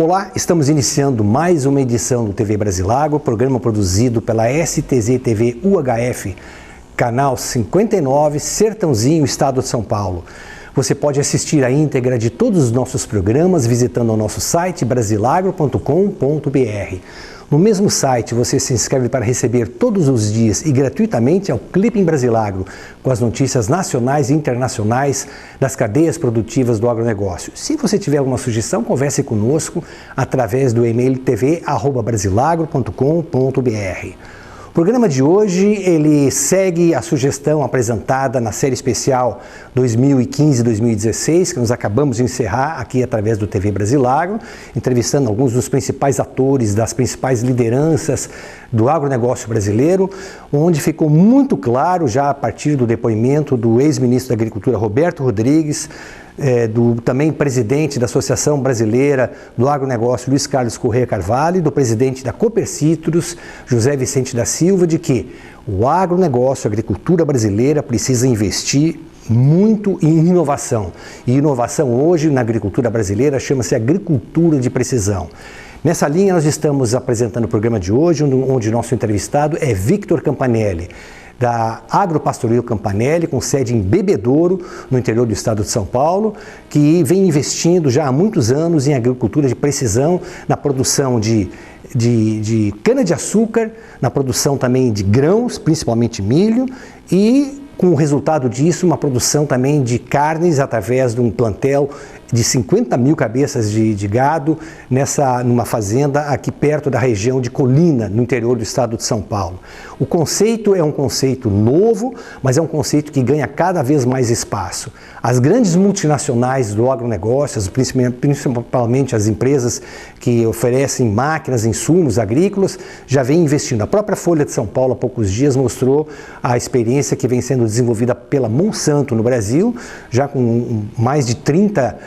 Olá, estamos iniciando mais uma edição do TV Brasilagro, programa produzido pela STZ TV UHF, canal 59, Sertãozinho, Estado de São Paulo. Você pode assistir a íntegra de todos os nossos programas visitando o nosso site brasilagro.com.br. No mesmo site, você se inscreve para receber todos os dias e gratuitamente ao Clipe em Brasilagro, com as notícias nacionais e internacionais das cadeias produtivas do agronegócio. Se você tiver alguma sugestão, converse conosco através do e-mail tv@brasilagro.com.br. O programa de hoje, ele segue a sugestão apresentada na série especial 2015-2016, que nós acabamos de encerrar aqui através do TV Brasilagro, entrevistando alguns dos principais atores, das principais lideranças do agronegócio brasileiro, onde ficou muito claro, já a partir do depoimento do ex-ministro da Agricultura, Roberto Rodrigues, do também presidente da Associação Brasileira do Agronegócio, Luiz Carlos Corrêa Carvalho, e do presidente da Copercitrus, José Vicente da Silva, de que o agronegócio, a agricultura brasileira precisa investir muito em inovação. E inovação hoje na agricultura brasileira chama-se agricultura de precisão. Nessa linha nós estamos apresentando o programa de hoje, onde nosso entrevistado é Victor Campanelli, da Agropastoril Campanelli, com sede em Bebedouro, no interior do estado de São Paulo, que vem investindo já há muitos anos em agricultura de precisão, na produção de cana-de-açúcar, na produção também de grãos, principalmente milho, e com o resultado disso, uma produção também de carnes através de um plantel de 50 mil cabeças de gado numa fazenda aqui perto da região de Colina, no interior do estado de São Paulo. O conceito é um conceito novo, mas é um conceito que ganha cada vez mais espaço. As grandes multinacionais do agronegócio, principalmente as empresas que oferecem máquinas, insumos agrícolas, já vêm investindo. A própria Folha de São Paulo, há poucos dias, mostrou a experiência que vem sendo desenvolvida pela Monsanto no Brasil, já com mais de 30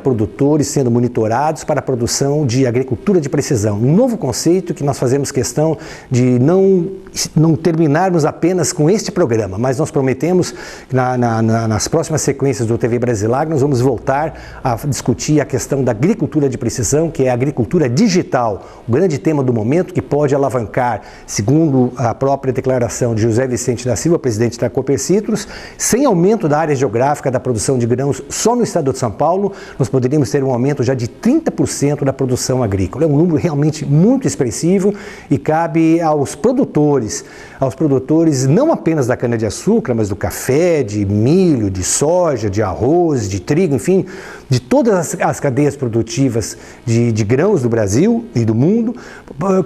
produtores sendo monitorados para a produção de agricultura de precisão. Um novo conceito que nós fazemos questão de não terminarmos apenas com este programa, mas nós prometemos que nas próximas sequências do TV Brasilagro nós vamos voltar a discutir a questão da agricultura de precisão, que é a agricultura digital, o grande tema do momento que pode alavancar, segundo a própria declaração de José Vicente da Silva, presidente da Copercitrus, sem aumento da área geográfica da produção de grãos só no estado de São Paulo, nós poderíamos ter um aumento já de 30% da produção agrícola. É um número realmente muito expressivo e cabe aos produtores não apenas da cana-de-açúcar, mas do café, de milho, de soja, de arroz, de trigo, enfim, de todas as cadeias produtivas de grãos do Brasil e do mundo,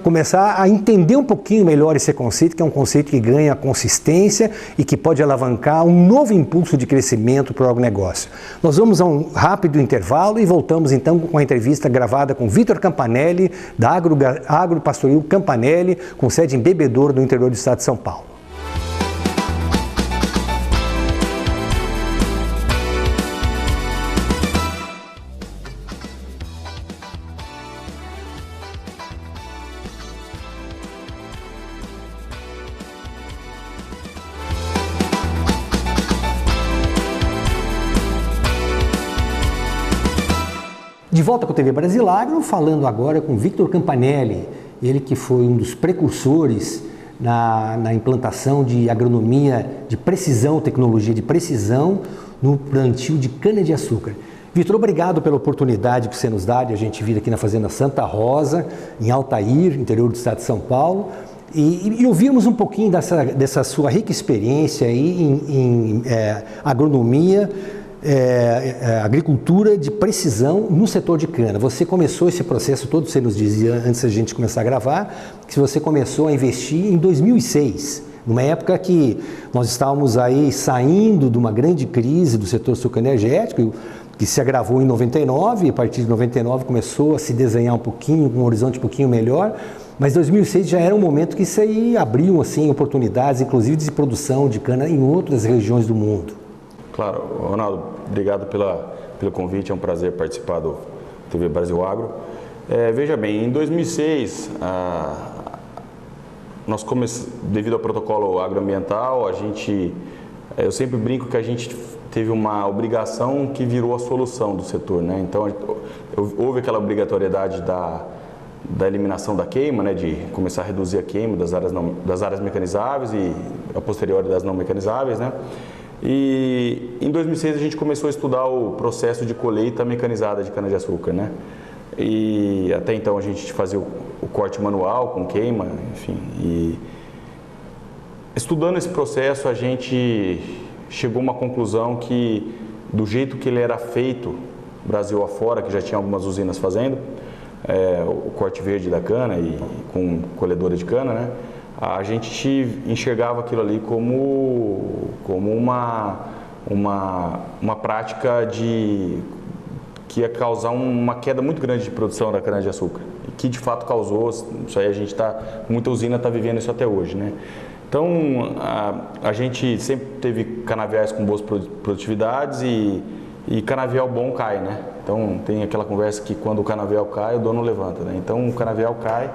começar a entender um pouquinho melhor esse conceito, que é um conceito que ganha consistência e que pode alavancar um novo impulso de crescimento para o agronegócio. Nós vamos a um rápido intervalo e voltamos então com a entrevista gravada com Victor Campanelli, da Agropastoril Campanelli, com sede em Bebedouro, no interior do estado de São Paulo. De volta com o TV Brasilagro, falando agora com Victor Campanelli, ele que foi um dos precursores na implantação de agronomia de precisão, tecnologia de precisão no plantio de cana-de-açúcar. Victor, obrigado pela oportunidade que você nos dá de a gente vir aqui na Fazenda Santa Rosa, em Altair, interior do estado de São Paulo, e ouvirmos um pouquinho dessa sua rica experiência aí em agronomia, agricultura de precisão no setor de cana. Você começou esse processo todo, você nos dizia antes da gente começar a gravar, que você começou a investir em 2006, numa época que nós estávamos aí saindo de uma grande crise do setor sucroenergético, que se agravou em 99, e a partir de 99 começou a se desenhar um pouquinho, um horizonte um pouquinho melhor, mas 2006 já era um momento que isso aí abriu assim, oportunidades, inclusive de produção de cana em outras regiões do mundo. Claro, Ronaldo, obrigado pelo convite, é um prazer participar do TV Brasilagro. Veja bem, em 2006, devido ao protocolo agroambiental, a gente Eu sempre brinco que a gente teve uma obrigação que virou a solução do setor, né? Então, houve aquela obrigatoriedade da eliminação da queima, né? De começar a reduzir a queima das áreas mecanizáveis e a posteriori das não mecanizáveis, né? E em 2006 a gente começou a estudar o processo de colheita mecanizada de cana-de-açúcar, né? E até então a gente fazia o corte manual com queima, enfim. E estudando esse processo a gente chegou a uma conclusão que do jeito que ele era feito Brasil afora, que já tinha algumas usinas fazendo, o corte verde da cana e com colhedora de cana, né? A gente enxergava aquilo ali como uma prática que ia causar uma queda muito grande de produção da cana-de-açúcar, que de fato causou. Isso aí muita usina está vivendo isso até hoje, né? Então, a gente sempre teve canaviais com boas produtividades e canavial bom cai, né? Então, tem aquela conversa que quando o canavial cai, o dono levanta, né? Então, o canavial cai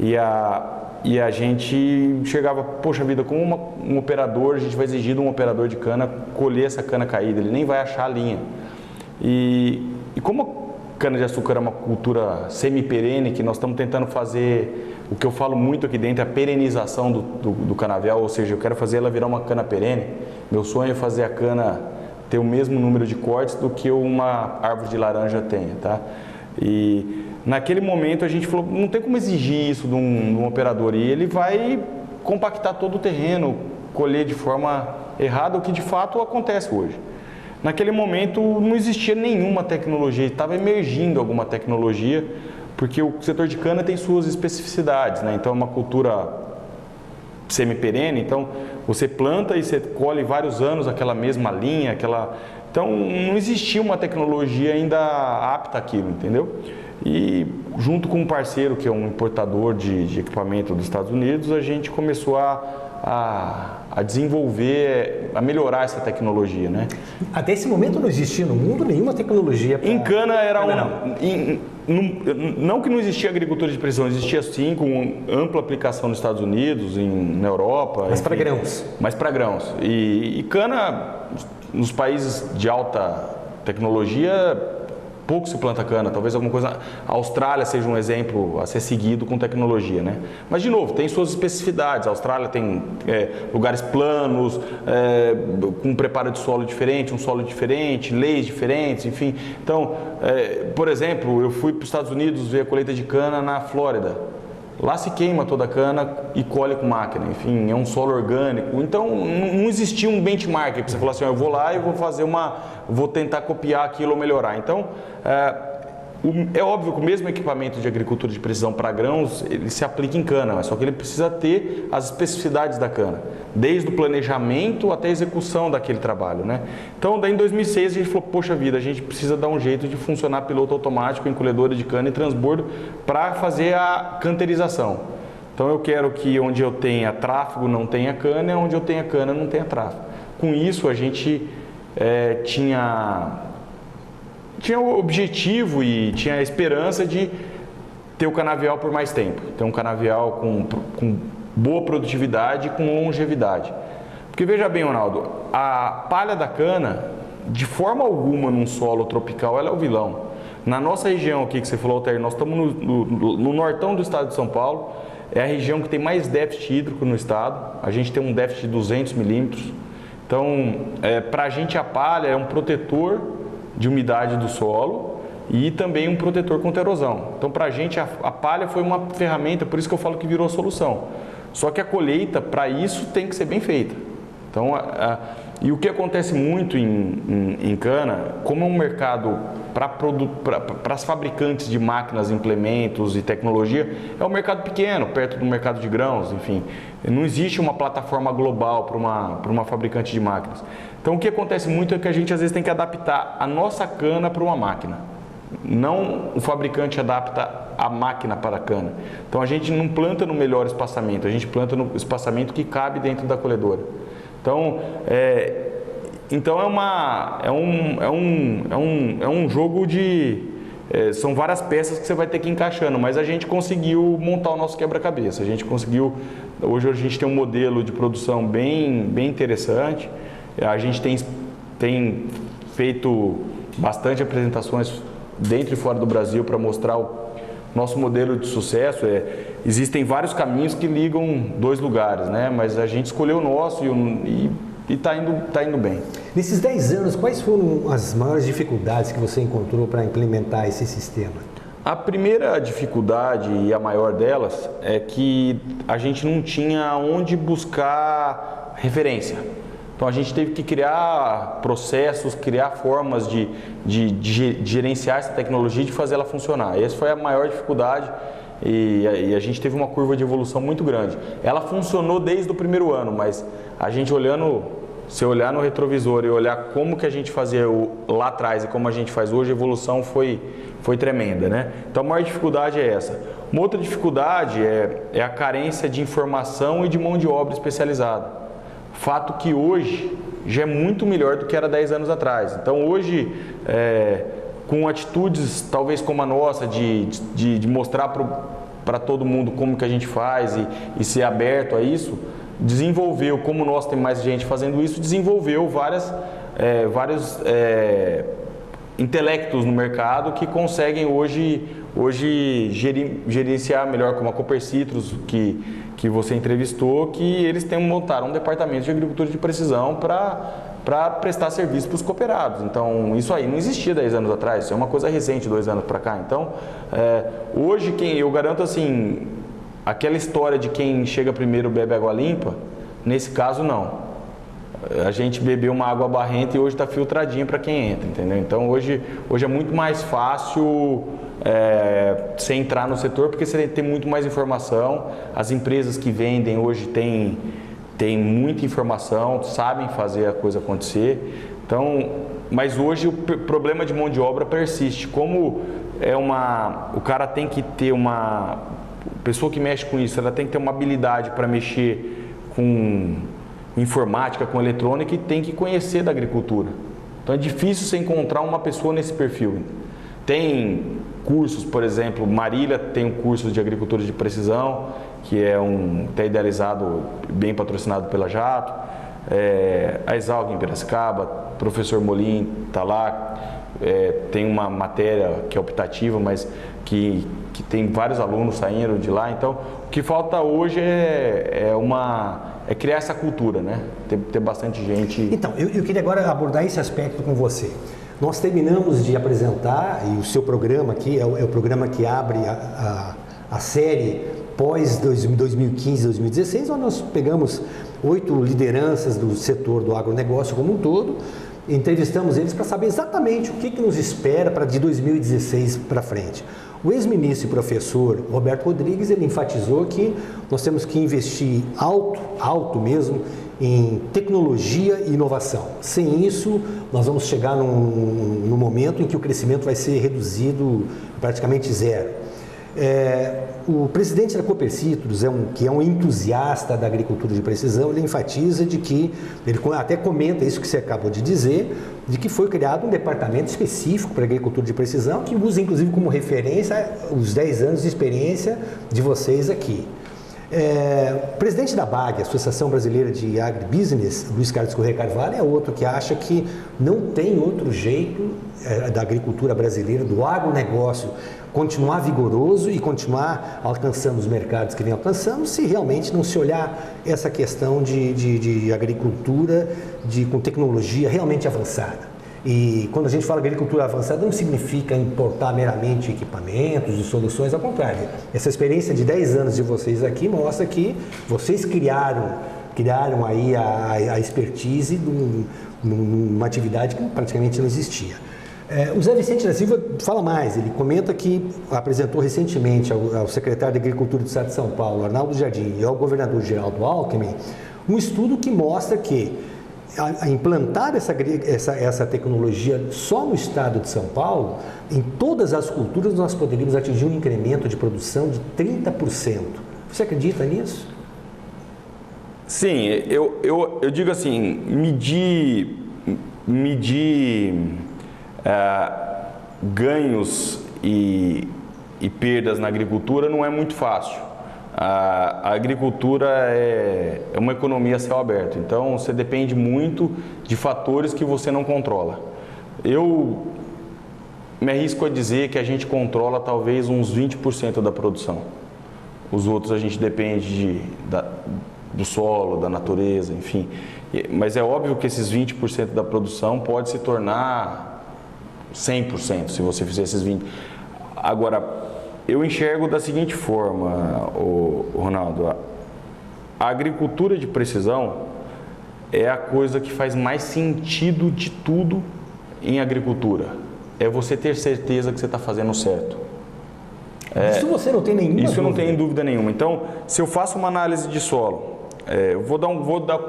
e a gente chegava, poxa vida, como um operador, a gente vai exigir de um operador de cana colher essa cana caída, ele nem vai achar a linha. E como a cana-de-açúcar é uma cultura semi-perene, que nós estamos tentando fazer, o que eu falo muito aqui dentro, é a perenização do canavial, ou seja, eu quero fazer ela virar uma cana perene. Meu sonho é fazer a cana ter o mesmo número de cortes do que uma árvore de laranja tenha, tá? E naquele momento a gente falou, não tem como exigir isso de um operador, e ele vai compactar todo o terreno, colher de forma errada, o que de fato acontece hoje. Naquele momento não existia nenhuma tecnologia, estava emergindo alguma tecnologia, porque o setor de cana tem suas especificidades, né? Então é uma cultura semi-perene, então você planta e você colhe vários anos aquela mesma linha, então não existia uma tecnologia ainda apta àquilo, entendeu? E junto com um parceiro que é um importador de equipamento dos Estados Unidos, a gente começou a desenvolver, a melhorar essa tecnologia, né? Até esse momento não existia no mundo nenhuma tecnologia para... Em cana não que não existia agricultura de precisão, existia sim, com ampla aplicação nos Estados Unidos, na Europa. Mas para grãos. Mas para grãos. E cana, nos países de alta tecnologia, pouco se planta cana, talvez alguma coisa. A Austrália seja um exemplo a ser seguido com tecnologia, né? Mas, de novo, tem suas especificidades. A Austrália tem lugares planos, com preparo de solo diferente, um solo diferente, leis diferentes, enfim. Então, por exemplo, eu fui para os Estados Unidos ver a colheita de cana na Flórida. Lá se queima toda a cana e colhe com máquina, enfim, é um solo orgânico. Então, não existia um benchmark para você falar assim, eu vou lá e vou tentar copiar aquilo ou melhorar. Então, é óbvio que o mesmo equipamento de agricultura de precisão para grãos, ele se aplica em cana, mas só que ele precisa ter as especificidades da cana, desde o planejamento até a execução daquele trabalho, né? Então, daí em 2006 a gente falou, poxa vida, a gente precisa dar um jeito de funcionar piloto automático em colhedora de cana e transbordo para fazer a canterização. Então, eu quero que onde eu tenha tráfego não tenha cana, e onde eu tenha cana não tenha tráfego. Com isso, a gente tinha o objetivo e tinha a esperança de ter o canavial por mais tempo, ter um canavial com boa produtividade e com longevidade. Porque veja bem, Ronaldo, a palha da cana, de forma alguma num solo tropical, ela é o vilão. Na nossa região aqui, que você falou, Altair, nós estamos no nortão do estado de São Paulo, é a região que tem mais déficit hídrico no estado, a gente tem um déficit de 200 milímetros. Então, para a gente a palha é um protetor de umidade do solo e também um protetor contra erosão. Então, para a gente, a palha foi uma ferramenta, por isso que eu falo que virou a solução. Só que a colheita, para isso, tem que ser bem feita. Então, e o que acontece muito em cana, como é um mercado para as fabricantes de máquinas, implementos e tecnologia, é um mercado pequeno, perto do mercado de grãos, enfim. Não existe uma plataforma global para uma fabricante de máquinas. Então, o que acontece muito é que a gente, às vezes, tem que adaptar a nossa cana para uma máquina. Não o fabricante adapta a máquina para a cana. Então, a gente não planta no melhor espaçamento, a gente planta no espaçamento que cabe dentro da colhedora. Então, é um jogo de... são várias peças que você vai ter que ir encaixando, mas a gente conseguiu montar o nosso quebra-cabeça. A gente conseguiu... Hoje a gente tem um modelo de produção bem interessante A gente tem feito bastante apresentações dentro e fora do Brasil para mostrar o nosso modelo de sucesso. Existem vários caminhos que ligam dois lugares, né? Mas a gente escolheu o nosso e está indo bem. Nesses 10 anos, quais foram as maiores dificuldades que você encontrou para implementar esse sistema? A primeira dificuldade e a maior delas é que a gente não tinha onde buscar referência. Então a gente teve que criar processos, criar formas de gerenciar essa tecnologia e de fazer ela funcionar. Essa foi a maior dificuldade e a gente teve uma curva de evolução muito grande. Ela funcionou desde o primeiro ano, mas a gente se olhar no retrovisor e olhar como que a gente fazia lá atrás e como a gente faz hoje, a evolução foi tremenda, né? Então a maior dificuldade é essa. Uma outra dificuldade é a carência de informação e de mão de obra especializada. Fato que hoje já é muito melhor do que era 10 anos atrás. Então hoje, com atitudes talvez como a nossa, de mostrar para todo mundo como que a gente faz e ser aberto a isso, desenvolveu, como nós temos mais gente fazendo isso, desenvolveu vários intelectos no mercado que conseguem hoje gerenciar melhor, como a Cooper Citrus, que você entrevistou, que eles montaram um departamento de agricultura de precisão para prestar serviço para os cooperados. Então, isso aí não existia 10 anos atrás, isso é uma coisa recente, 2 anos para cá. Então, hoje, eu garanto assim, aquela história de quem chega primeiro bebe água limpa, nesse caso não. A gente bebeu uma água barrenta e hoje está filtradinha para quem entra, entendeu? Então hoje é muito mais fácil você entrar no setor, porque você tem muito mais informação. As empresas que vendem hoje têm muita informação, sabem fazer a coisa acontecer. Então, mas hoje o problema de mão de obra persiste. Como o cara tem que ter a pessoa que mexe com isso, ela tem que ter uma habilidade para mexer com informática, com eletrônica, e tem que conhecer da agricultura. Então é difícil você encontrar uma pessoa nesse perfil. Tem cursos, por exemplo, Marília tem um curso de agricultura de precisão, que é até idealizado, bem patrocinado pela Jato. A Exalc em Piracicaba, professor Molim está lá, tem uma matéria que é optativa, mas que tem vários alunos saindo de lá. Então, o que falta hoje é criar essa cultura, né? Ter bastante gente. Então, eu queria agora abordar esse aspecto com você. Nós terminamos de apresentar, e o seu programa aqui é o programa que abre a série pós 2015, 2016, onde nós pegamos 8 lideranças do setor do agronegócio como um todo, entrevistamos eles para saber exatamente o que nos espera de 2016 para frente. O ex-ministro e professor Roberto Rodrigues, ele enfatizou que nós temos que investir alto mesmo, em tecnologia e inovação. Sem isso, nós vamos chegar num momento em que o crescimento vai ser reduzido praticamente zero. O presidente da Cooper Citrus, que é um entusiasta da agricultura de precisão, ele enfatiza de que, ele até comenta isso que você acabou de dizer, de que foi criado um departamento específico para agricultura de precisão, que usa inclusive como referência os 10 anos de experiência de vocês aqui. O presidente da BAG, Associação Brasileira de Agribusiness, Luiz Carlos Corrêa Carvalho, é outro que acha que não tem outro jeito da agricultura brasileira, do agronegócio, continuar vigoroso e continuar alcançando os mercados que vem alcançando, se realmente não se olhar essa questão de agricultura com tecnologia realmente avançada. E quando a gente fala agricultura avançada, não significa importar meramente equipamentos e soluções, ao contrário. Essa experiência de 10 anos de vocês aqui mostra que vocês criaram aí a expertise numa atividade que praticamente não existia. O Zé Vicente da Silva fala mais, ele comenta que apresentou recentemente ao secretário de Agricultura do Estado de São Paulo, Arnaldo Jardim, e ao governador Geraldo Alckmin, um estudo que mostra que a implantar essa tecnologia só no estado de São Paulo, em todas as culturas nós poderíamos atingir um incremento de produção de 30%. Você acredita nisso? Sim, eu digo assim, medir ganhos e perdas na agricultura não é muito fácil. A agricultura é uma economia a céu aberto, então você depende muito de fatores que você não controla. Eu me arrisco a dizer que a gente controla talvez uns 20% da produção. Os outros a gente depende do solo, da natureza, enfim. Mas é óbvio que esses 20% da produção pode se tornar 100% se você fizer esses 20%. Agora, eu enxergo da seguinte forma, Ronaldo, a agricultura de precisão é a coisa que faz mais sentido de tudo em agricultura. É você ter certeza que você está fazendo certo. Isso você não tem nenhuma Isso eu não dúvida. tenho dúvida nenhuma. Então, se eu faço uma análise de solo, eu vou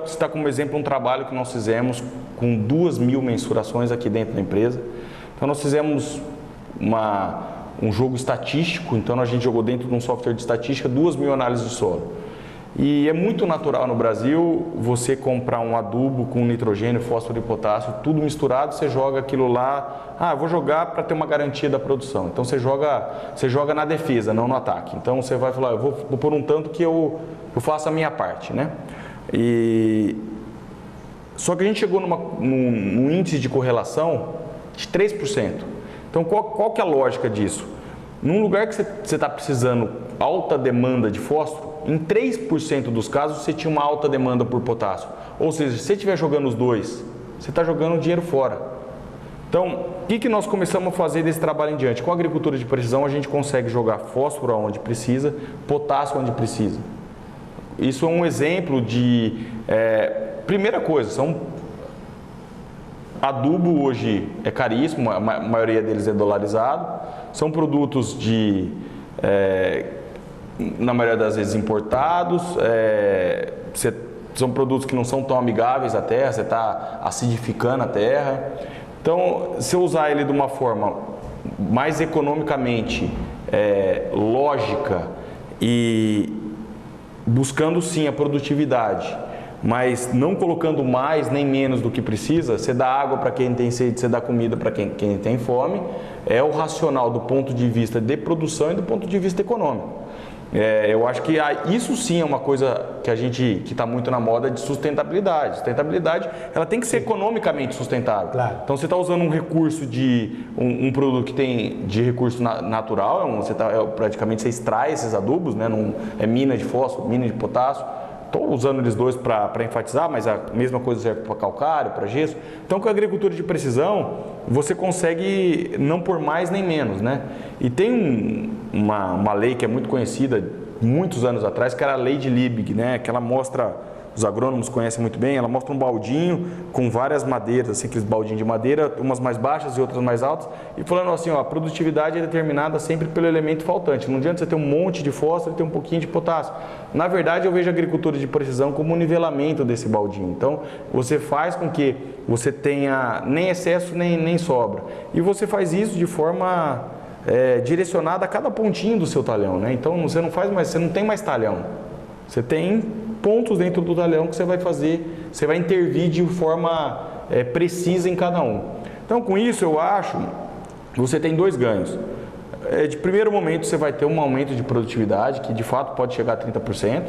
citar como exemplo um trabalho que nós fizemos com 2.000 mensurações aqui dentro da empresa. Então, nós fizemos um jogo estatístico, então a gente jogou dentro de um software de estatística 2.000 análises de solo. E é muito natural no Brasil você comprar um adubo com nitrogênio, fósforo e potássio, tudo misturado, você joga aquilo lá, eu vou jogar para ter uma garantia da produção. Então você joga na defesa, não no ataque. Então você vai falar, eu vou pôr um tanto que eu faço a minha parte, né? Só que a gente chegou num índice de correlação de 3%. Então qual que é a lógica disso? Num lugar que você está precisando alta demanda de fósforo, em 3% dos casos você tinha uma alta demanda por potássio. Ou seja, se você estiver jogando os dois, você está jogando dinheiro fora. Então, o que nós começamos a fazer desse trabalho em diante? Com a agricultura de precisão, a gente consegue jogar fósforo onde precisa, potássio onde precisa. Isso é um exemplo de... primeira coisa, adubo hoje é caríssimo, a maioria deles é dolarizado. São produtos na maioria das vezes importados, são produtos que não são tão amigáveis à terra, você está acidificando a terra. Então, se eu usar ele de uma forma mais economicamente lógica e buscando sim a produtividade, mas não colocando mais nem menos do que precisa, você dá água para quem tem sede, você dá comida para quem tem fome, é o racional do ponto de vista de produção e do ponto de vista econômico. Eu acho que isso sim é uma coisa que está muito na moda de sustentabilidade. Sustentabilidade, ela tem que ser economicamente sustentável. Claro. Então você está usando um recurso um produto que tem de recurso natural, praticamente você extrai esses adubos, né? Não é mina de fósforo, mina de potássio. Estou usando eles dois para enfatizar, mas a mesma coisa serve para calcário, para gesso. Então, com a agricultura de precisão, você consegue não pôr mais nem menos, né? E tem uma lei que é muito conhecida, muitos anos atrás, que era a lei de Liebig, né? Que ela mostra, os agrônomos conhecem muito bem, ela mostra um baldinho com várias madeiras, assim, aqueles baldinhos de madeira, umas mais baixas e outras mais altas, e falando assim, a produtividade é determinada sempre pelo elemento faltante. Não adianta você ter um monte de fósforo e ter um pouquinho de potássio. Na verdade, eu vejo a agricultura de precisão como um nivelamento desse baldinho. Então, você faz com que você tenha nem excesso nem sobra. E você faz isso de forma direcionada a cada pontinho do seu talhão, né? Então, você não tem mais talhão. Você tem pontos dentro do talhão que você vai fazer, você vai intervir de forma precisa em cada um. Então, com isso, eu acho que você tem dois ganhos. De primeiro momento, você vai ter um aumento de produtividade, que de fato pode chegar a 30%,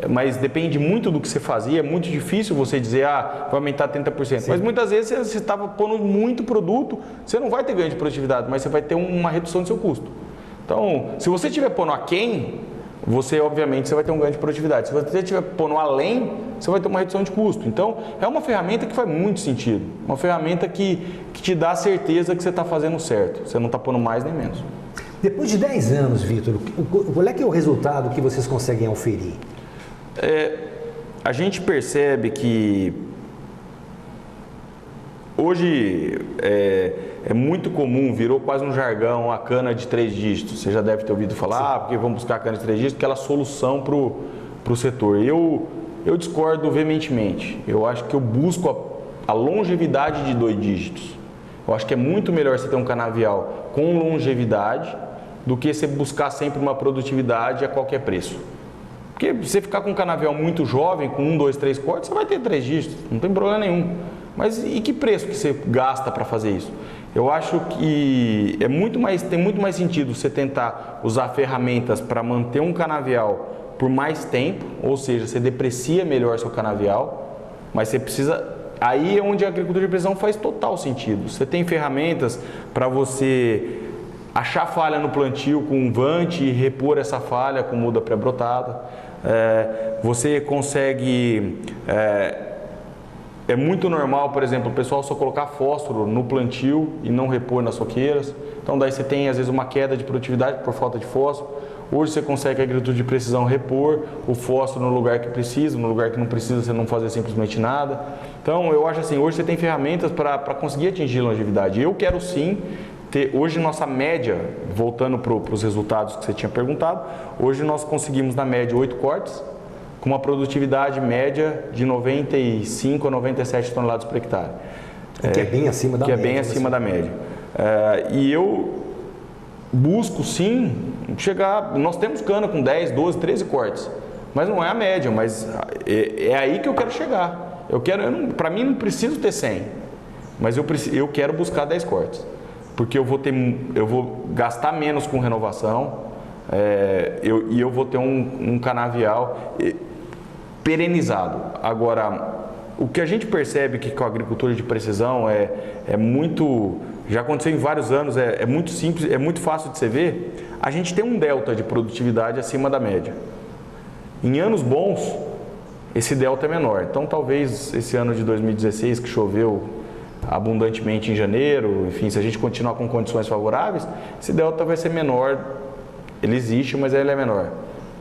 mas depende muito do que você fazia, é muito difícil você dizer, vai aumentar 30%. Sim. Mas muitas vezes você estava pondo muito produto, você não vai ter ganho de produtividade, mas você vai ter uma redução do seu custo. Então, se você estiver pondo aquém, obviamente, você vai ter um ganho de produtividade. Se você estiver pondo além, você vai ter uma redução de custo. Então, é uma ferramenta que faz muito sentido. Uma ferramenta que te dá a certeza que você está fazendo certo. Você não está pondo mais nem menos. Depois de 10 anos, Vitor, qual é que é o resultado que vocês conseguem auferir? A gente percebe que hoje é muito comum, virou quase um jargão, a cana de 3 dígitos. Você já deve ter ouvido falar, porque vamos buscar a cana de 3 dígitos, aquela solução para o setor. Eu discordo veementemente. Eu acho que eu busco a longevidade de 2 dígitos. Eu acho que é muito melhor você ter um canavial com longevidade do que você buscar sempre uma produtividade a qualquer preço. Porque se você ficar com um canavial muito jovem, com 1, 2, 3 cortes, você vai ter 3 dígitos, não tem problema nenhum. Mas e que preço que você gasta para fazer isso? Eu acho que tem muito mais sentido você tentar usar ferramentas para manter um canavial por mais tempo, ou seja, você deprecia melhor seu canavial, mas você precisa... Aí é onde a agricultura de precisão faz total sentido. Você tem ferramentas para você achar falha no plantio com um vante e repor essa falha com muda pré-brotada. Você consegue... É muito normal, por exemplo, o pessoal só colocar fósforo no plantio e não repor nas soqueiras. Então daí você tem às vezes uma queda de produtividade por falta de fósforo. Hoje você consegue a agricultura de precisão repor o fósforo no lugar que precisa, no lugar que não precisa você não fazer simplesmente nada. Então eu acho assim, hoje você tem ferramentas para conseguir atingir longevidade. Eu quero sim ter, hoje nossa média, voltando para os resultados que você tinha perguntado, hoje nós conseguimos na média 8 cortes, com uma produtividade média de 95 a 97 toneladas por hectare. Que é bem acima da média. Que é bem acima da média. E eu busco sim chegar, nós temos cana com 10, 12, 13 cortes, mas não é a média, mas é aí que eu quero chegar. Para mim não preciso ter 100, mas eu quero buscar 10 cortes, porque eu vou gastar menos com renovação, e eu vou ter um canavial perenizado. Agora, o que a gente percebe que com a agricultura de precisão é muito, já aconteceu em vários anos, é muito simples, é muito fácil de você ver, a gente tem um delta de produtividade acima da média. Em anos bons, esse delta é menor. Então, talvez esse ano de 2016, que choveu abundantemente em janeiro, enfim, se a gente continuar com condições favoráveis, esse delta vai ser menor. Ele existe, mas ele é menor.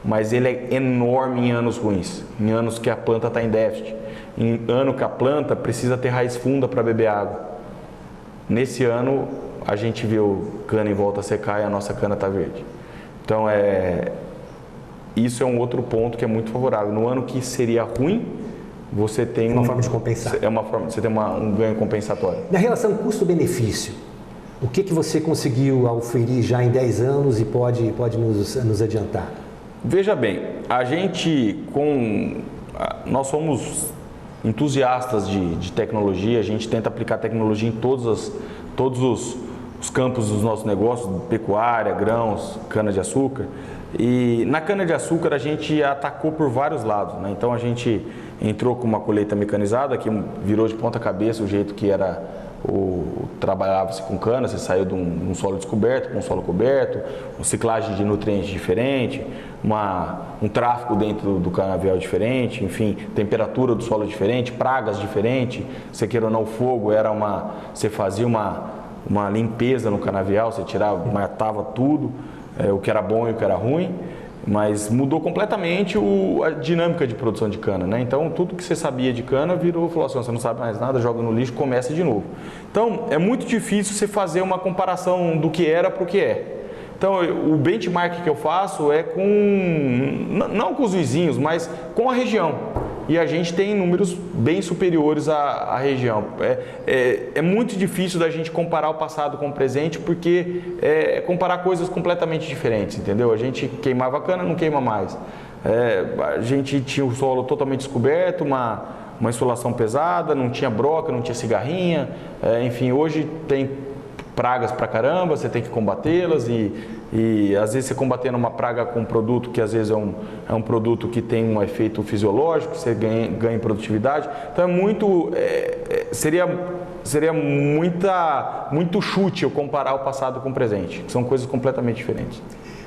Mas ele é enorme em anos ruins, em anos que a planta está em déficit, em ano que a planta precisa ter raiz funda para beber água. Nesse ano, a gente viu cana em volta a secar e a nossa cana está verde. Então, isso é um outro ponto que é muito favorável. No ano que seria ruim, você tem uma forma de compensar. Você tem um ganho compensatório. Na relação custo-benefício, o que você conseguiu auferir já em 10 anos e pode nos adiantar? Veja bem, nós somos entusiastas de tecnologia, a gente tenta aplicar tecnologia em todos os campos dos nossos negócios, pecuária, grãos, cana-de-açúcar. E na cana-de-açúcar a gente atacou por vários lados, né? Então a gente entrou com uma colheita mecanizada que virou de ponta cabeça o jeito que era trabalhava-se com cana, você saiu de um solo descoberto para um solo coberto, uma ciclagem de nutrientes diferente, um tráfego dentro do canavial diferente, enfim, temperatura do solo diferente, pragas diferentes, você queira ou não, o fogo você fazia uma limpeza no canavial, você matava tudo, o que era bom e o que era ruim, mas mudou completamente a dinâmica de produção de cana, né? Então, tudo que você sabia de cana falou assim, você não sabe mais nada, joga no lixo, começa de novo. Então, é muito difícil você fazer uma comparação do que era para o que é. Então, o benchmark que eu faço é não com os vizinhos, mas com a região. E a gente tem números bem superiores à região. É muito difícil da gente comparar o passado com o presente, porque é comparar coisas completamente diferentes, entendeu? A gente queimava cana, não queima mais. A gente tinha o solo totalmente descoberto, uma insolação pesada, não tinha broca, não tinha cigarrinha. Enfim, hoje tem pragas pra caramba, você tem que combatê-las e às vezes você combatendo uma praga com um produto que às vezes é um produto que tem um efeito fisiológico, você ganha em produtividade. Então seria muito chute eu comparar o passado com o presente, que são coisas completamente diferentes.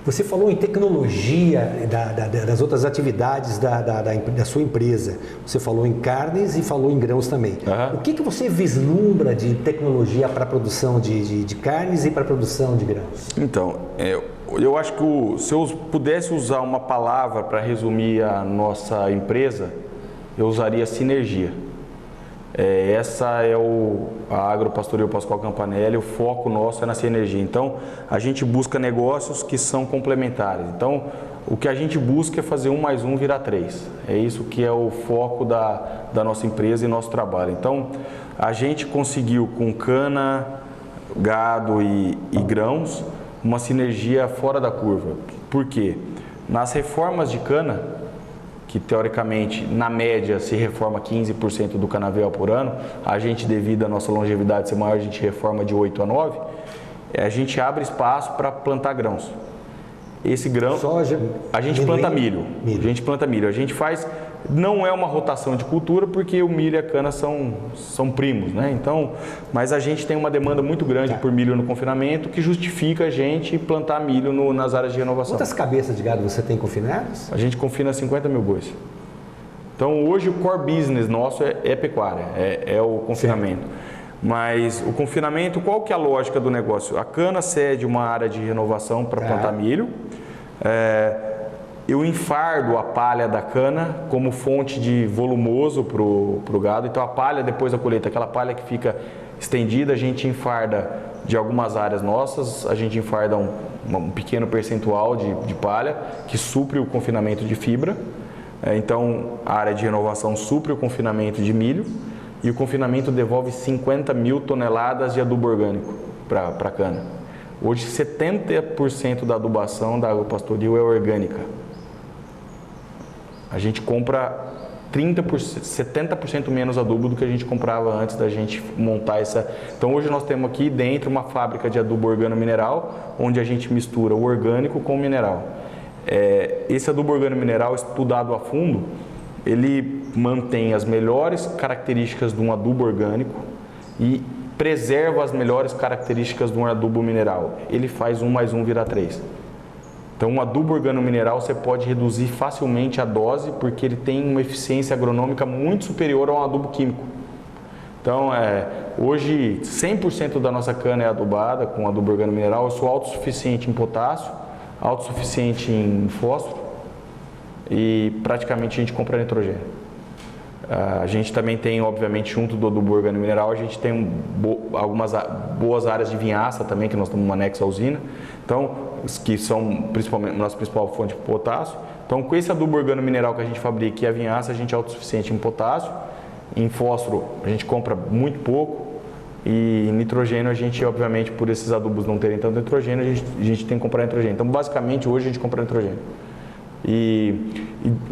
Você falou em tecnologia das outras atividades da sua empresa. Você falou em carnes e falou em grãos também. Uhum. O que você vislumbra de tecnologia para a produção de carnes e para a produção de grãos? Então, eu acho que se eu pudesse usar uma palavra para resumir a nossa empresa, eu usaria sinergia. Essa é a Agropastoreio Pascoal Campanelli, o foco nosso é na sinergia. Então, a gente busca negócios que são complementares. Então, o que a gente busca é fazer 1 mais 1 virar 3. É isso que é o foco da nossa empresa e nosso trabalho. Então, a gente conseguiu com cana, gado e grãos, uma sinergia fora da curva. Por quê? Nas reformas de cana, que teoricamente, na média, se reforma 15% do canavial por ano, a gente, devido à nossa longevidade ser maior, a gente reforma de 8 a 9, a gente abre espaço para plantar grãos. Esse grão, soja, a gente planta milho. A gente planta milho. A gente faz, não é uma rotação de cultura, porque o milho e a cana são primos, né? Então, mas a gente tem uma demanda muito grande por milho no confinamento, que justifica a gente plantar milho nas áreas de renovação. Quantas cabeças de gado você tem confinadas? A gente confina 50 mil bois. Então, hoje o core business nosso é pecuária, é o confinamento. Mas o confinamento, qual que é a lógica do negócio? A cana cede uma área de renovação para plantar milho. Eu enfardo a palha da cana como fonte de volumoso para o gado. Então a palha, depois da colheita, aquela palha que fica estendida, a gente enfarda de algumas áreas nossas, a gente enfarda um pequeno percentual de palha que supre o confinamento de fibra. Então a área de renovação supre o confinamento de milho. E o confinamento devolve 50 mil toneladas de adubo orgânico para a cana. Hoje, 70% da adubação da água pastoril é orgânica. A gente compra 70% menos adubo do que a gente comprava antes da gente montar essa. Então, hoje nós temos aqui dentro uma fábrica de adubo organo-mineral, onde a gente mistura o orgânico com o mineral. Esse adubo organo-mineral, estudado a fundo, ele mantém as melhores características de um adubo orgânico e preserva as melhores características de um adubo mineral. Ele faz 1 mais 1 virar 3. Então, um adubo organo-mineral você pode reduzir facilmente a dose, porque ele tem uma eficiência agronômica muito superior a um adubo químico. Então, hoje 100% da nossa cana é adubada com adubo organo-mineral. Eu sou autossuficiente em potássio, autossuficiente em fósforo, e praticamente a gente compra nitrogênio. A gente também tem, obviamente, junto do adubo organo-mineral, a gente tem algumas boas áreas de vinhaça também, que nós temos uma anexo à usina, então, que são principalmente a nossa principal fonte de potássio. Então, com esse adubo organo-mineral que a gente fabrica e a vinhaça, a gente é autossuficiente em potássio. Em fósforo, a gente compra muito pouco. E nitrogênio, a gente, obviamente, por esses adubos não terem tanto nitrogênio, a gente tem que comprar nitrogênio. Então, basicamente, hoje a gente compra nitrogênio.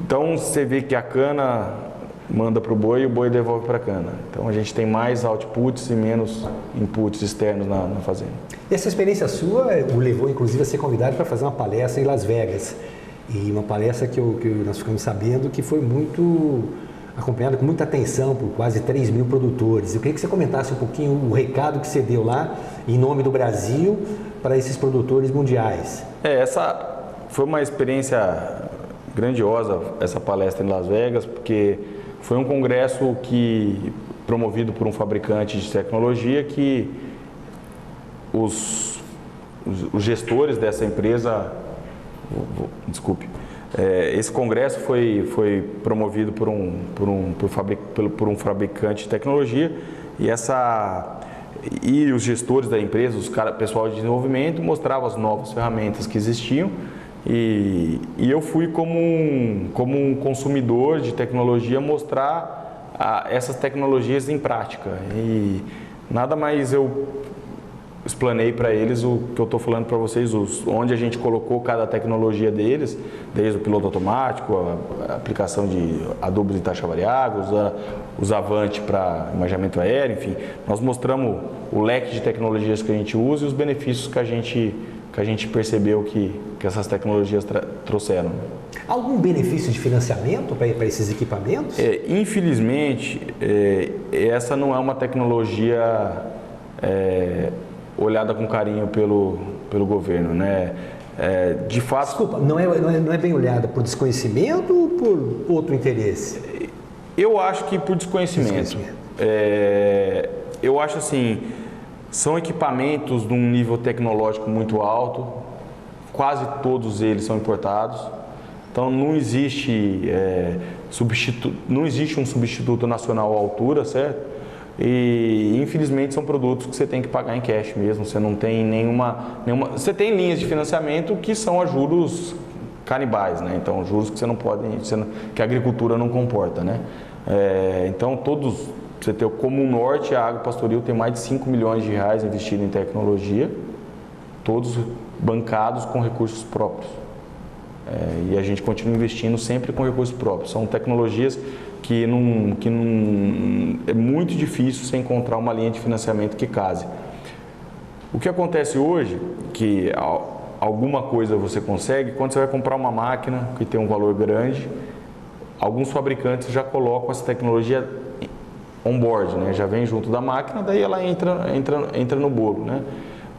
Então você vê que a cana manda para o boi e o boi devolve para a cana. Então a gente tem mais outputs e menos inputs externos na fazenda. Essa experiência sua o levou inclusive a ser convidado para fazer uma palestra em Las Vegas. E uma palestra que nós ficamos sabendo que foi muito acompanhada com muita atenção por quase 3 mil produtores. Eu queria que você comentasse um pouquinho o recado que você deu lá em nome do Brasil para esses produtores mundiais. Essa foi uma experiência grandiosa, essa palestra em Las Vegas, porque foi um congresso promovido por um fabricante de tecnologia que os gestores dessa empresa, esse congresso foi promovido por um fabricante de tecnologia e os gestores da empresa, pessoal de desenvolvimento, mostravam as novas ferramentas que existiam. E eu fui como um consumidor de tecnologia mostrar essas tecnologias em prática. E nada mais eu explanei para eles o que eu estou falando para vocês, onde a gente colocou cada tecnologia deles, desde o piloto automático, a aplicação de adubos em taxa variável, os Avante para imaginamento aéreo, enfim. Nós mostramos o leque de tecnologias que a gente usa e os benefícios que a gente percebeu que essas tecnologias trouxeram. Algum benefício de financiamento para esses equipamentos? Infelizmente, essa não é uma tecnologia olhada com carinho pelo governo, né? De fato... Desculpa, não é bem olhada por desconhecimento ou por outro interesse? Eu acho que por desconhecimento. Eu acho assim, são equipamentos de um nível tecnológico muito alto, quase todos eles são importados, então não existe um substituto nacional à altura, certo? E infelizmente são produtos que você tem que pagar em cash mesmo, você não tem nenhuma... Você tem linhas de financiamento que são a juros canibais, né? Então juros que você não pode, que a agricultura não comporta, né? Então você tem como o Norte, a Agro Pastoril tem mais de 5 milhões de reais investido em tecnologia, todos bancados com recursos próprios. E a gente continua investindo sempre com recursos próprios. São tecnologias que é muito difícil você encontrar uma linha de financiamento que case. O que acontece hoje, que alguma coisa você consegue, quando você vai comprar uma máquina que tem um valor grande, alguns fabricantes já colocam essa tecnologia on-board, né? Já vem junto da máquina, daí ela entra no bolo, né?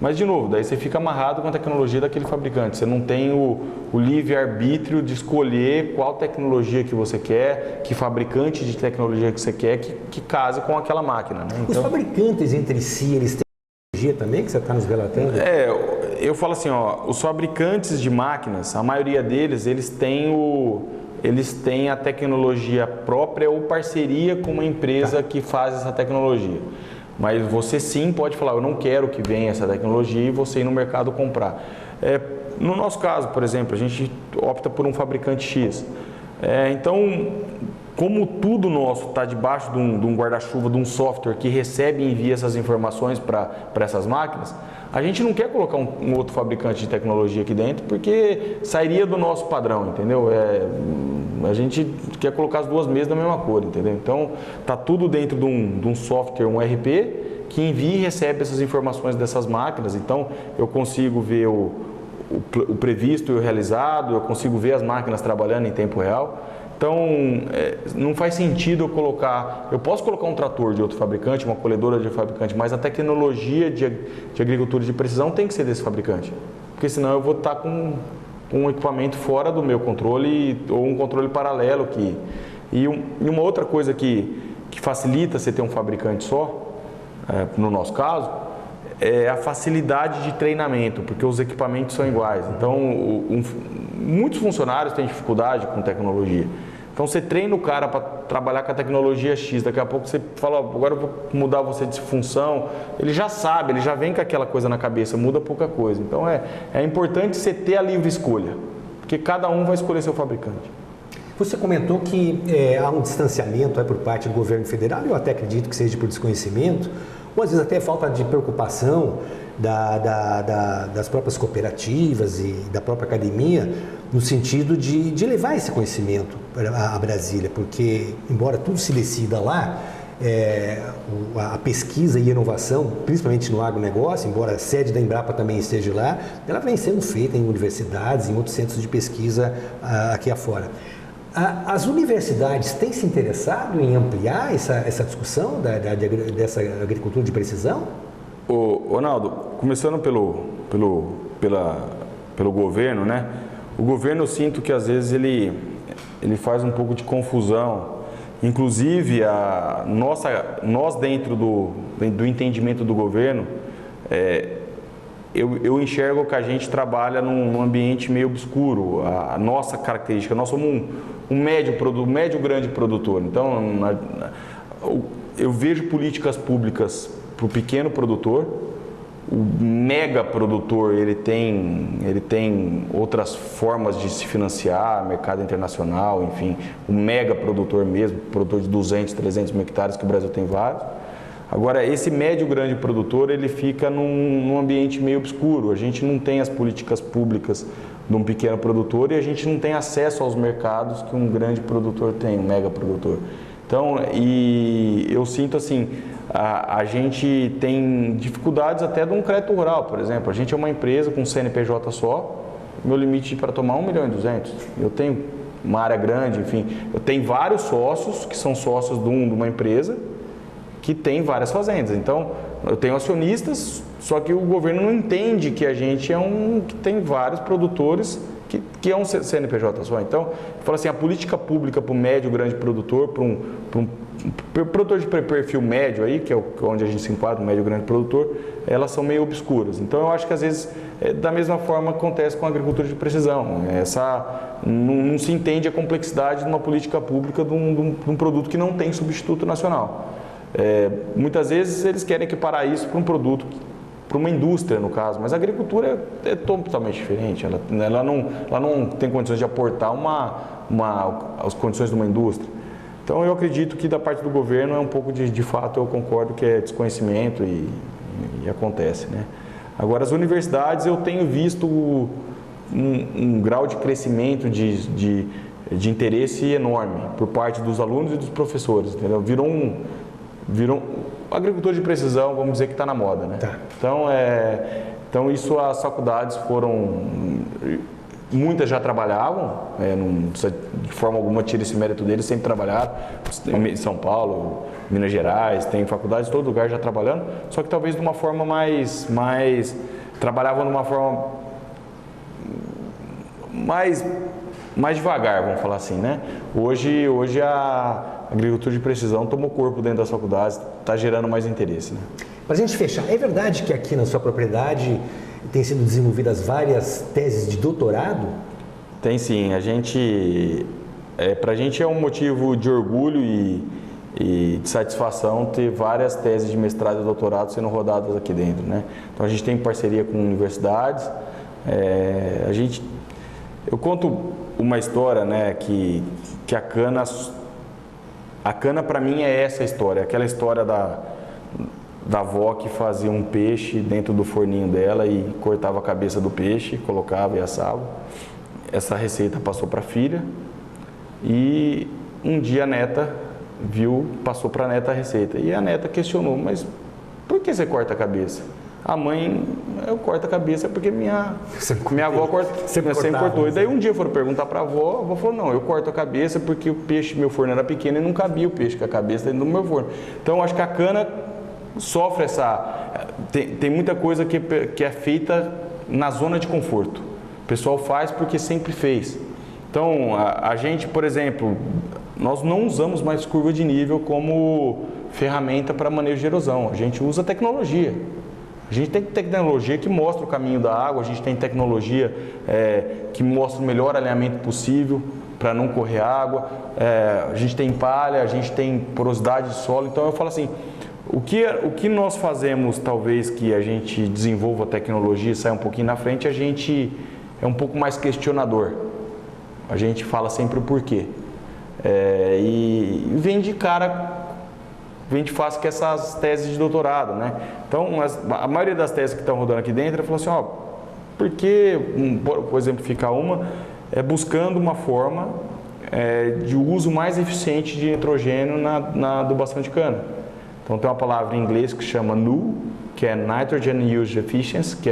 Mas, de novo, daí você fica amarrado com a tecnologia daquele fabricante. Você não tem o livre-arbítrio de escolher qual tecnologia que você quer, que fabricante de tecnologia que você quer, que case com aquela máquina, né? Os fabricantes entre si, eles têm tecnologia também, que você está nos relatando? Eu falo assim, os fabricantes de máquinas, a maioria deles, eles têm a tecnologia própria ou parceria com uma empresa que faz essa tecnologia. Mas você sim pode falar, eu não quero que venha essa tecnologia e você ir no mercado comprar. No nosso caso, por exemplo, a gente opta por um fabricante X. Então, como tudo nosso está debaixo de um guarda-chuva, de um software que recebe e envia essas informações para essas máquinas, a gente não quer colocar um outro fabricante de tecnologia aqui dentro porque sairia do nosso padrão, entendeu? A gente quer colocar as duas mesas da mesma cor, entendeu? Então, está tudo dentro de um software, um ERP, que envia e recebe essas informações dessas máquinas. Então, eu consigo ver o previsto e o realizado, eu consigo ver as máquinas trabalhando em tempo real. Então, não faz sentido eu posso colocar um trator de outro fabricante, uma colhedora de outro fabricante, mas a tecnologia de agricultura de precisão tem que ser desse fabricante, porque senão eu vou estar com um equipamento fora do meu controle ou um controle paralelo. E uma outra coisa que facilita você ter um fabricante só, no nosso caso, é a facilidade de treinamento, porque os equipamentos são iguais. Então, muitos funcionários têm dificuldade com tecnologia. Então, você treina o cara para trabalhar com a tecnologia X, daqui a pouco você fala, agora eu vou mudar você de função. Ele já sabe, ele já vem com aquela coisa na cabeça, muda pouca coisa. Então, é importante você ter a livre escolha, porque cada um vai escolher seu fabricante. Você comentou que há um distanciamento por parte do governo federal, eu até acredito que seja por desconhecimento, ou às vezes até falta de preocupação das próprias cooperativas e da própria academia, no sentido de levar esse conhecimento a Brasília, porque, embora tudo se decida lá, a pesquisa e inovação, principalmente no agronegócio, embora a sede da Embrapa também esteja lá, ela vem sendo feita em universidades, em outros centros de pesquisa aqui afora. As universidades têm se interessado em ampliar essa discussão dessa agricultura de precisão? Ronaldo, começando pelo governo, né? O governo, eu sinto que às vezes ele faz um pouco de confusão. Inclusive, nós dentro do entendimento do governo, eu enxergo que a gente trabalha num ambiente meio obscuro. A nossa característica, nós somos um médio grande produtor. Então, eu vejo políticas públicas para o pequeno produtor. O mega produtor, ele tem outras formas de se financiar, mercado internacional, enfim. O mega produtor mesmo, produtor de 200, 300 mil hectares, que o Brasil tem vários. Agora, esse médio grande produtor, ele fica num ambiente meio obscuro. A gente não tem as políticas públicas de um pequeno produtor e a gente não tem acesso aos mercados que um grande produtor tem, um mega produtor. Então, e eu sinto assim, a gente tem dificuldades até de um crédito rural, por exemplo. A gente é uma empresa com CNPJ só, meu limite para tomar 1,2 milhão. Eu tenho uma área grande, enfim, eu tenho vários sócios que são sócios de uma empresa que tem várias fazendas. Então, eu tenho acionistas, só que o governo não entende que a gente que tem vários produtores que é um CNPJ só. Então, eu falo assim, a política pública para o médio, grande produtor, para um produtor de perfil médio aí, que é onde a gente se enquadra, o médio, grande produtor, elas são meio obscuras. Então, eu acho que às vezes, da mesma forma acontece com a agricultura de precisão. Não se entende a complexidade de uma política pública de um produto que não tem substituto nacional. Muitas vezes eles querem equiparar isso para um produto, para uma indústria no caso, mas a agricultura é totalmente diferente. Ela não tem condições de aportar as condições de uma indústria. Então eu acredito que da parte do governo é um pouco de fato, eu concordo que é desconhecimento e acontece, né? Agora as universidades eu tenho visto um grau de crescimento, de interesse enorme por parte dos alunos e dos professores, entendeu? Virou agricultura de precisão, vamos dizer que está na moda, né? Tá. Então isso as faculdades foram, muitas já trabalhavam, não precisa de forma alguma tira esse mérito deles, sempre trabalharam, em São Paulo, Minas Gerais, tem faculdades em todo lugar já trabalhando, só que talvez de uma forma mais trabalhavam de uma forma mais devagar, vamos falar assim, né? Hoje a agricultura de precisão tomou corpo dentro das faculdades, está gerando mais interesse, né? Para a gente fechar, é verdade que aqui na sua propriedade tem sido desenvolvidas várias teses de doutorado? Tem sim, para a gente é um motivo de orgulho e de satisfação ter várias teses de mestrado e doutorado sendo rodadas aqui dentro, né? Então a gente tem parceria com universidades, eu conto uma história, né, que a cana para mim é essa história, aquela história da avó que fazia um peixe dentro do forninho dela e cortava a cabeça do peixe, colocava e assava. Essa receita passou para a filha e um dia a neta passou para a neta a receita e a neta questionou, mas por que você corta a cabeça? A mãe, eu corto a cabeça porque minha avó sempre cortou. E daí um dia foram perguntar para a avó falou, não, eu corto a cabeça porque o peixe, meu forno era pequeno e não cabia o peixe com a cabeça dentro do meu forno. Então eu acho que a cana sofre tem muita coisa que é feita na zona de conforto. O pessoal faz porque sempre fez. Então a gente, por exemplo, nós não usamos mais curva de nível como ferramenta para manejo de erosão, a gente usa tecnologia. A gente tem tecnologia que mostra o caminho da água, a gente tem tecnologia que mostra o melhor alinhamento possível para não correr água, a gente tem palha, a gente tem porosidade de solo. Então eu falo assim, o que nós fazemos, talvez que a gente desenvolva a tecnologia e saia um pouquinho na frente, a gente é um pouco mais questionador. A gente fala sempre o porquê. E vem de fácil com essas teses de doutorado, né? Então, a maioria das teses que estão rodando aqui dentro, falou assim, por que, por exemplificar é buscando uma forma de uso mais eficiente de nitrogênio na adubação de cana. Então, tem uma palavra em inglês que chama NUE, que é Nitrogen Use Efficiency, que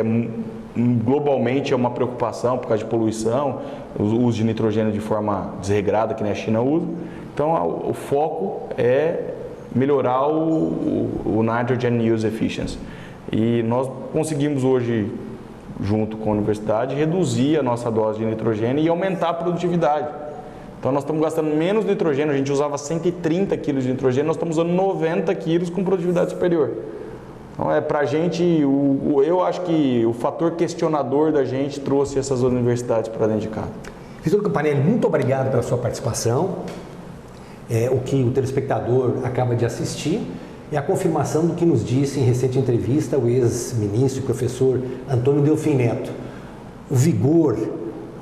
globalmente é uma preocupação por causa de poluição, o uso de nitrogênio de forma desregrada, que nem a China usa. Então, o foco é melhorar o Nitrogen Use Efficiency. E nós conseguimos hoje, junto com a universidade, reduzir a nossa dose de nitrogênio e aumentar a produtividade. Então nós estamos gastando menos nitrogênio, a gente usava 130 kg de nitrogênio, nós estamos usando 90 kg com produtividade superior. Então pra gente, eu acho que o fator questionador da gente trouxe essas universidades para dentro de casa. Vitor Campanelli, muito obrigado pela sua participação. O que o telespectador acaba de assistir é a confirmação do que nos disse em recente entrevista o ex-ministro e professor Antônio Delfim Neto. O vigor,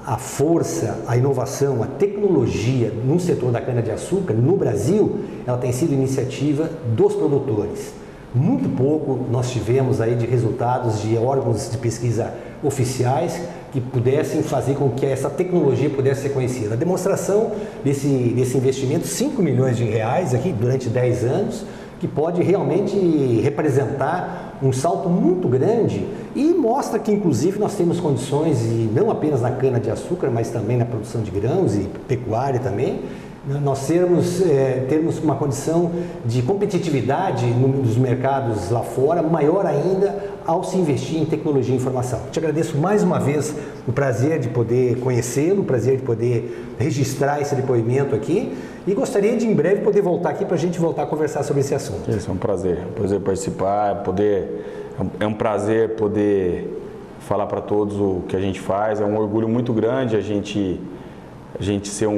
a força, a inovação, a tecnologia no setor da cana-de-açúcar, no Brasil, ela tem sido iniciativa dos produtores. Muito pouco nós tivemos aí de resultados de órgãos de pesquisa oficiais que pudessem fazer com que essa tecnologia pudesse ser conhecida. A demonstração desse investimento, 5 milhões de reais aqui durante 10 anos, que pode realmente representar um salto muito grande e mostra que inclusive nós temos condições, e não apenas na cana-de-açúcar, mas também na produção de grãos e pecuária também, nós termos uma condição de competitividade nos mercados lá fora, maior ainda ao se investir em tecnologia e informação. Te agradeço mais uma vez o prazer de poder conhecê-lo, o prazer de poder registrar esse depoimento aqui e gostaria de em breve poder voltar aqui para a gente voltar a conversar sobre esse assunto. Isso é um prazer participar, é um prazer poder falar para todos o que a gente faz, é um orgulho muito grande a gente ser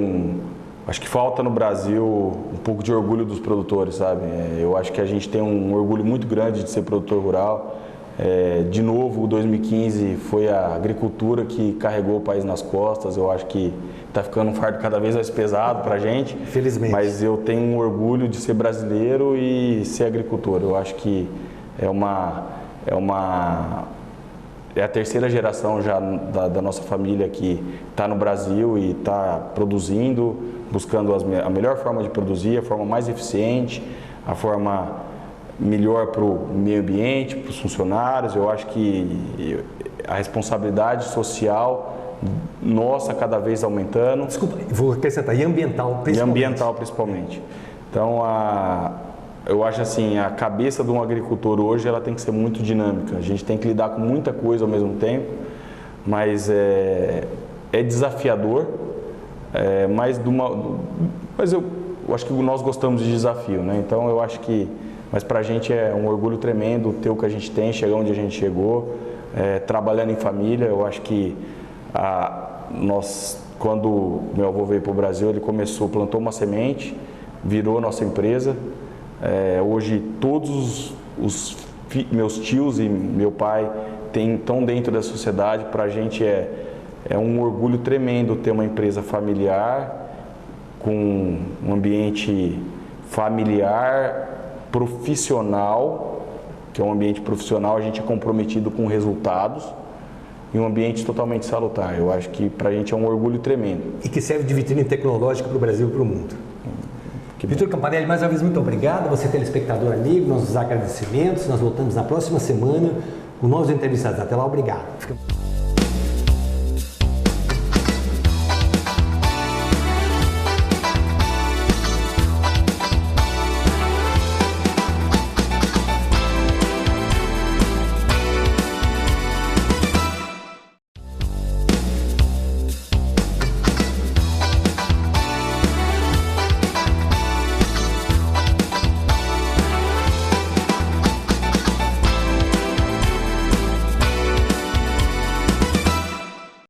Acho que falta no Brasil um pouco de orgulho dos produtores, sabe? Eu acho que a gente tem um orgulho muito grande de ser produtor rural. De novo, 2015 foi a agricultura que carregou o país nas costas. Eu acho que está ficando um fardo cada vez mais pesado para a gente. Felizmente. Mas eu tenho um orgulho de ser brasileiro e ser agricultor. Eu acho que é é a terceira geração já da nossa família que está no Brasil e está produzindo, buscando a melhor forma de produzir, a forma mais eficiente, a forma melhor para o meio ambiente, para os funcionários. Eu acho que a responsabilidade social nossa cada vez aumentando. Desculpa, vou acrescentar, e ambiental principalmente. E ambiental principalmente. Então, eu acho assim, a cabeça de um agricultor hoje ela tem que ser muito dinâmica. A gente tem que lidar com muita coisa ao mesmo tempo, mas é desafiador, mas eu acho que nós gostamos de desafio, né? Então eu acho que, mas para a gente é um orgulho tremendo ter o que a gente tem, chegar onde a gente chegou, trabalhando em família. Eu acho que quando meu avô veio para o Brasil, ele plantou uma semente, virou nossa empresa. Hoje todos os meus tios e meu pai estão dentro da sociedade. Para a gente é um orgulho tremendo ter uma empresa familiar, com um ambiente familiar, profissional, que é um ambiente profissional, a gente é comprometido com resultados, e um ambiente totalmente salutar. Eu acho que para a gente é um orgulho tremendo. E que serve de vitrine tecnológica para o Brasil e para o mundo. Vitor Campanelli, mais uma vez, muito obrigado. Você, telespectador amigo, nossos agradecimentos. Nós voltamos na próxima semana com novos entrevistados. Até lá, obrigado.